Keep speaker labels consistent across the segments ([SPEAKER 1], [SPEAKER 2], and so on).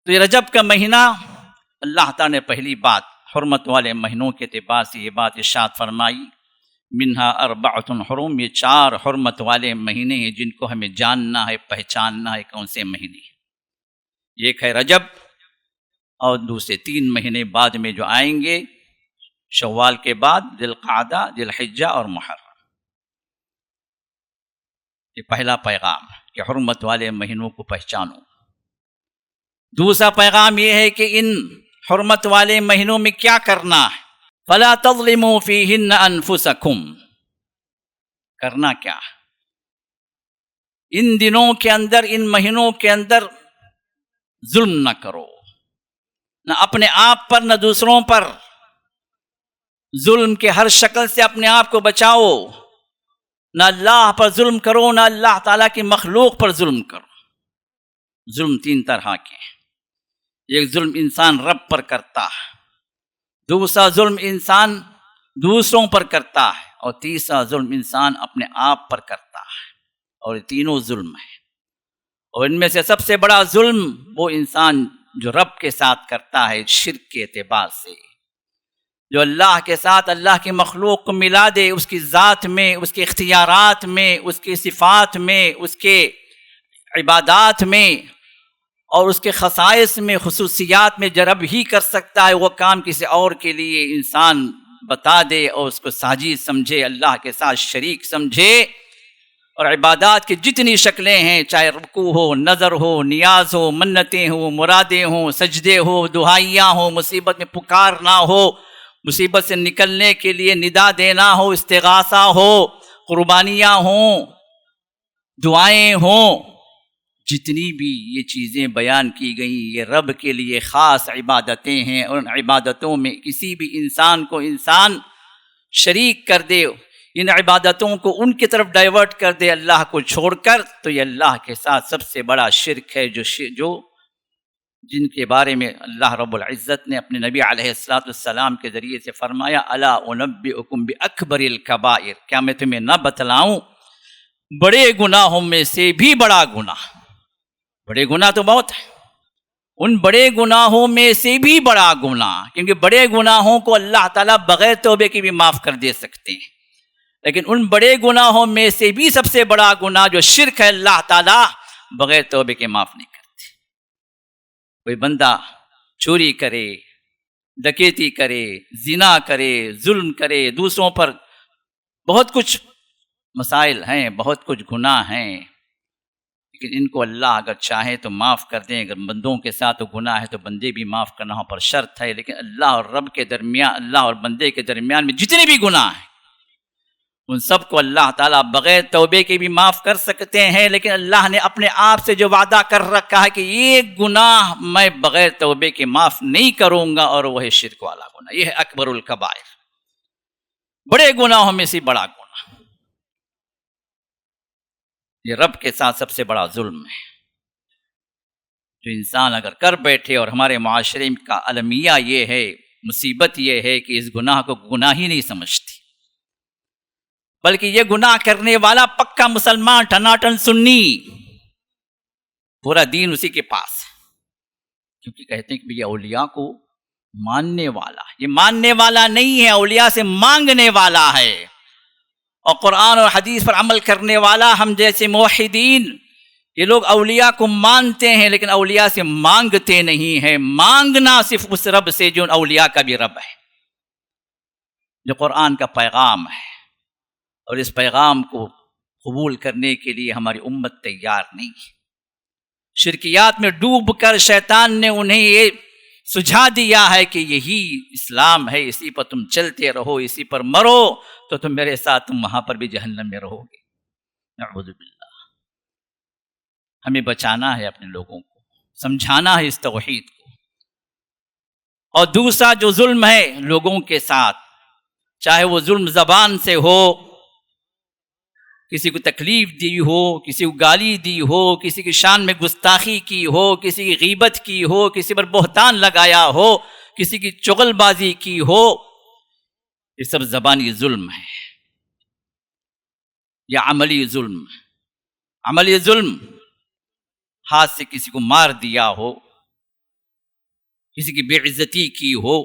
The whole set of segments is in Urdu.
[SPEAKER 1] تو یہ رجب کا مہینہ اللہ تعالیٰ نے پہلی بات حرمت والے مہینوں کے اعتبار سے یہ بات ارشاد فرمائی، منہا اربعۃ حرم، یہ 4 حرمت والے مہینے ہیں جن کو ہمیں جاننا ہے، پہچاننا ہے کون سے مہینے۔ ایک ہے رجب، اور دوسرے 3 مہینے بعد میں جو آئیں گے شوال کے بعد، ذی القعدہ، ذی الحجہ اور محرم۔ یہ پہلا پیغام کہ حرمت والے مہینوں کو پہچانو۔ دوسرا پیغام یہ ہے کہ ان حرمت والے مہینوں میں کیا کرنا ہے، فَلَا تَظْلِمُوا فِيهِنَّ أَنفُسَكُمْ، کرنا کیا، ان دنوں کے اندر، ان مہینوں کے اندر ظلم نہ کرو، نہ اپنے آپ پر نہ دوسروں پر۔ ظلم کے ہر شکل سے اپنے آپ کو بچاؤ، نہ اللہ پر ظلم کرو، نہ اللہ تعالیٰ کی مخلوق پر ظلم کرو۔ ظلم 3 طرح کے ہیں، ایک ظلم انسان رب پر کرتا ہے، دوسرا ظلم انسان دوسروں پر کرتا ہے، اور تیسرا ظلم انسان اپنے آپ پر کرتا ہے، اور یہ تینوں ظلم ہیں۔ اور ان میں سے سب سے بڑا ظلم وہ انسان جو رب کے ساتھ کرتا ہے شرک کے اعتبار سے، جو اللہ کے ساتھ اللہ کی مخلوق کو ملا دے، اس کی ذات میں، اس کے اختیارات میں، اس کی صفات میں، اس کے عبادات میں اور اس کے خصائص میں، خصوصیات میں۔ جو رب ہی کر سکتا ہے وہ کام کسی اور کے لیے انسان بتا دے اور اس کو ساجد سمجھے، اللہ کے ساتھ شریک سمجھے۔ اور عبادات کی جتنی شکلیں ہیں، چاہے رکوع ہو، نظر ہو، نیاز ہو، منتیں ہوں، مرادیں ہوں، سجدے ہو، دعائیاں ہوں، مصیبت میں پکارنا ہو، مصیبت سے نکلنے کے لیے ندا دینا ہو، استغاثہ ہو، قربانیاں ہوں، دعائیں ہوں، جتنی بھی یہ چیزیں بیان کی گئیں یہ رب کے لیے خاص عبادتیں ہیں۔ اور ان عبادتوں میں کسی بھی انسان کو انسان شریک کر دے، ان عبادتوں کو ان کی طرف ڈائیورٹ کر دے اللہ کو چھوڑ کر، تو یہ اللہ کے ساتھ سب سے بڑا شرک ہے، جو جن کے بارے میں اللہ رب العزت نے اپنے نبی علیہ السلام کے ذریعے سے فرمایا، الا انبئکم باکبر الکبائر، کیا میں تمہیں نہ بتلاؤں بڑے گناہوں میں سے بھی بڑا گناہ۔ بڑے گناہ تو بہت ہیں، ان بڑے گناہوں میں سے بھی بڑا گناہ، کیونکہ بڑے گناہوں کو اللہ تعالیٰ بغیر توبے کے بھی معاف کر دے سکتے ہیں، لیکن ان بڑے گناہوں میں سے بھی سب سے بڑا گناہ جو شرک ہے، اللہ تعالیٰ بغیر توبے کے معاف نہیں کرتے۔ کوئی بندہ چوری کرے، ڈکیتی کرے، زنا کرے، ظلم کرے دوسروں پر، بہت کچھ مسائل ہیں، بہت کچھ گناہ ہیں، لیکن ان کو اللہ اگر چاہے تو معاف کر دیں۔ اگر بندوں کے ساتھ گناہ ہے تو بندے بھی معاف کرنا ہو پر شرط ہے، لیکن اللہ اور رب کے درمیان، اللہ اور بندے کے درمیان میں جتنے بھی گناہ ہیں ان سب کو اللہ تعالیٰ بغیر توبے کے بھی معاف کر سکتے ہیں، لیکن اللہ نے اپنے آپ سے جو وعدہ کر رکھا ہے کہ ایک گناہ میں بغیر توبے کے معاف نہیں کروں گا، اور وہ ہے شرک والا گناہ۔ یہ ہے اکبر الکبائر، بڑے گناہوں میں سے بڑا گناہ۔ یہ رب کے ساتھ سب سے بڑا ظلم ہے جو انسان اگر کر بیٹھے، اور ہمارے معاشرے کا المیہ یہ ہے، مصیبت یہ ہے کہ اس گناہ کو گناہ ہی نہیں سمجھتی، بلکہ یہ گناہ کرنے والا پکا مسلمان، ٹناٹن سنی، پورا دین اسی کے پاس ہے، کیونکہ کہتے ہیں کہ یہ اولیاء کو ماننے والا، یہ ماننے والا نہیں ہے، اولیاء سے مانگنے والا ہے، اور قرآن اور حدیث پر عمل کرنے والا ہم جیسے موحدین، یہ لوگ اولیاء کو مانتے ہیں لیکن اولیاء سے مانگتے نہیں ہیں۔ مانگنا صرف اس رب سے جو اولیاء کا بھی رب ہے، جو قرآن کا پیغام ہے، اور اس پیغام کو قبول کرنے کے لیے ہماری امت تیار نہیں ہے۔ شرکیات میں ڈوب کر شیطان نے انہیں یہ سجھا دیا ہے کہ یہی اسلام ہے، اسی پر تم چلتے رہو، اسی پر مرو تو تم میرے ساتھ، تم وہاں پر بھی جہنم میں رہو گے۔ نعوذ باللہ۔ ہمیں بچانا ہے اپنے لوگوں کو، سمجھانا ہے اس توحید کو۔ اور دوسرا جو ظلم ہے لوگوں کے ساتھ، چاہے وہ ظلم زبان سے ہو، کسی کو تکلیف دی ہو، کسی کو گالی دی ہو، کسی کی شان میں گستاخی کی ہو، کسی کی غیبت کی ہو، کسی پر بہتان لگایا ہو، کسی کی چغل بازی کی ہو، یہ سب زبانی ظلم ہے یا عملی ظلم۔ عملی ظلم، ہاتھ سے کسی کو مار دیا ہو، کسی کی بے عزتی کی ہو،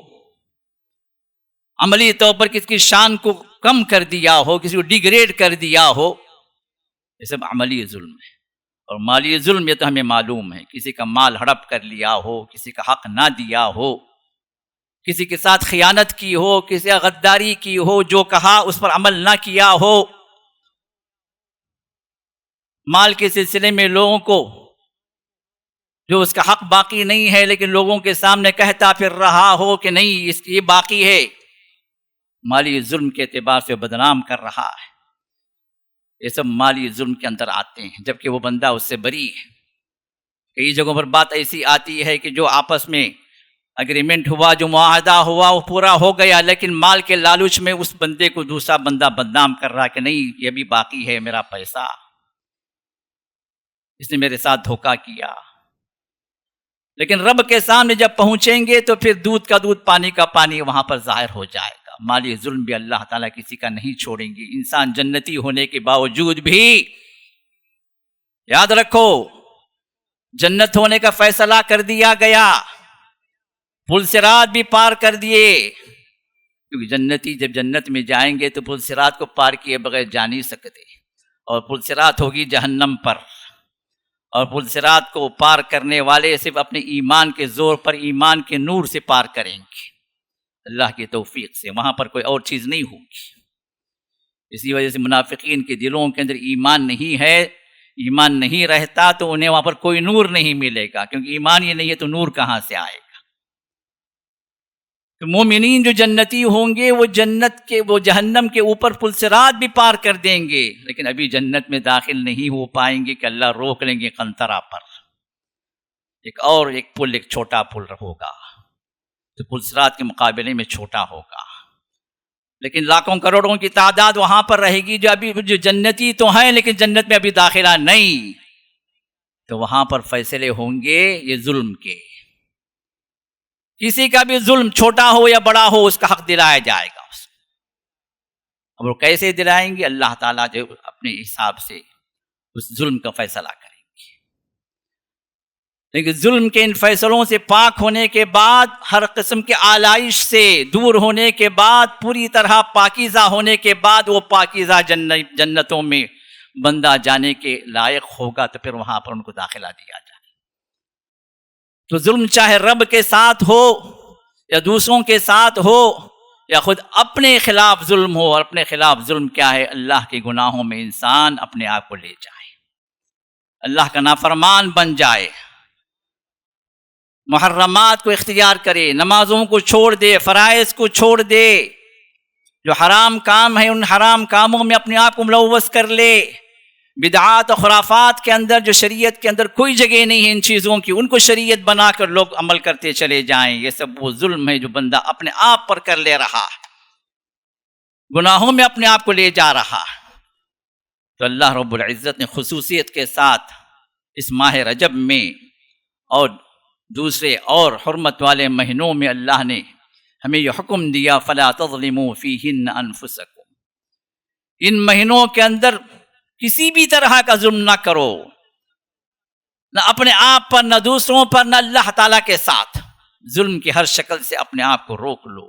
[SPEAKER 1] عملی طور پر کسی کی شان کو کم کر دیا ہو، کسی کو ڈیگریڈ کر دیا ہو، یہ سب عملی ظلم ہے۔ اور مالی ظلم یہ تو ہمیں معلوم ہے، کسی کا مال ہڑپ کر لیا ہو، کسی کا حق نہ دیا ہو، کسی کے ساتھ خیانت کی ہو، کسی کا غداری کی ہو، جو کہا اس پر عمل نہ کیا ہو، مال کے سلسلے میں لوگوں کو جو اس کا حق باقی نہیں ہے لیکن لوگوں کے سامنے کہتا پھر رہا ہو کہ نہیں اس کی یہ باقی ہے، مالی ظلم کے اعتبار سے بدنام کر رہا ہے، یہ سب مالی ظلم کے اندر آتے ہیں، جبکہ وہ بندہ اس سے بری ہے۔ کئی جگہوں پر بات ایسی آتی ہے کہ جو آپس میں اگریمنٹ ہوا، جو معاہدہ ہوا وہ پورا ہو گیا، لیکن مال کے لالچ میں اس بندے کو دوسرا بندہ بدنام کر رہا کہ نہیں یہ بھی باقی ہے میرا پیسہ، اس نے میرے ساتھ دھوکہ کیا۔ لیکن رب کے سامنے جب پہنچیں گے تو پھر دودھ کا دودھ پانی کا پانی وہاں پر ظاہر ہو جائے گا۔ مالی ظلم بھی اللہ تعالیٰ کسی کا نہیں چھوڑیں گے۔ انسان جنتی ہونے کے باوجود بھی یاد رکھو جنت ہونے کا فیصلہ کر دیا گیا، پل صراط بھی پار کر دیے، کیونکہ جنتی جب جنت میں جائیں گے تو پل صراط کو پار کیے بغیر جا نہیں سکتے، اور پل صراط ہوگی جہنم پر، اور پل صراط کو پار کرنے والے صرف اپنے ایمان کے زور پر، ایمان کے نور سے پار کریں گے، اللہ کی توفیق سے، وہاں پر کوئی اور چیز نہیں ہوگی۔ اسی وجہ سے منافقین کے دلوں کے اندر ایمان نہیں ہے، ایمان نہیں رہتا تو انہیں وہاں پر کوئی نور نہیں ملے گا، کیونکہ ایمان یہ نہیں ہے تو نور کہاں سے آئے گا۔ تو مومنین جو جنتی ہوں گے وہ جنت کے وہ جہنم کے اوپر پل صراط بھی پار کر دیں گے، لیکن ابھی جنت میں داخل نہیں ہو پائیں گے کہ اللہ روک لیں گے قنطرہ پر، ایک پل، ایک چھوٹا پل ہوگا تو پل صراط کے مقابلے میں چھوٹا ہوگا، لیکن لاکھوں کروڑوں کی تعداد وہاں پر رہے گی جو جنتی تو ہیں لیکن جنت میں ابھی داخلہ نہیں، تو وہاں پر فیصلے ہوں گے یہ ظلم کے، کسی کا بھی ظلم چھوٹا ہو یا بڑا ہو اس کا حق دلایا جائے گا اس کو۔ اب وہ کیسے دلائیں گے؟ اللہ تعالیٰ جو اپنے حساب سے اس ظلم کا فیصلہ کریں گے، لیکن ظلم کے ان فیصلوں سے پاک ہونے کے بعد، ہر قسم کے آلائش سے دور ہونے کے بعد، پوری طرح پاکیزہ ہونے کے بعد، وہ پاکیزہ جنتوں میں بندہ جانے کے لائق ہوگا تو پھر وہاں پر ان کو داخلہ دیا جائے۔ تو ظلم چاہے رب کے ساتھ ہو یا دوسروں کے ساتھ ہو یا خود اپنے خلاف ظلم ہو، اور اپنے خلاف ظلم کیا ہے؟ اللہ کے گناہوں میں انسان اپنے آپ کو لے جائے، اللہ کا نافرمان بن جائے، محرمات کو اختیار کرے، نمازوں کو چھوڑ دے، فرائض کو چھوڑ دے، جو حرام کام ہے ان حرام کاموں میں اپنے آپ کو ملوث کر لے، بدعات و خرافات کے اندر جو شریعت کے اندر کوئی جگہ نہیں ہے ان چیزوں کی، ان کو شریعت بنا کر لوگ عمل کرتے چلے جائیں، یہ سب وہ ظلم ہے جو بندہ اپنے آپ پر کر لے رہا ہے، گناہوں میں اپنے آپ کو لے جا رہا ہے۔ تو اللہ رب العزت نے خصوصیت کے ساتھ اس ماہ رجب میں اور دوسرے اور حرمت والے مہینوں میں اللہ نے ہمیں یہ حکم دیا فَلَا تَظْلِمُوا فِيهِنَّ أَنفُسَكُمْ، ان مہینوں کے اندر کسی بھی طرح کا ظلم نہ کرو، نہ اپنے آپ پر، نہ دوسروں پر، نہ اللہ تعالیٰ کے ساتھ، ظلم کی ہر شکل سے اپنے آپ کو روک لو۔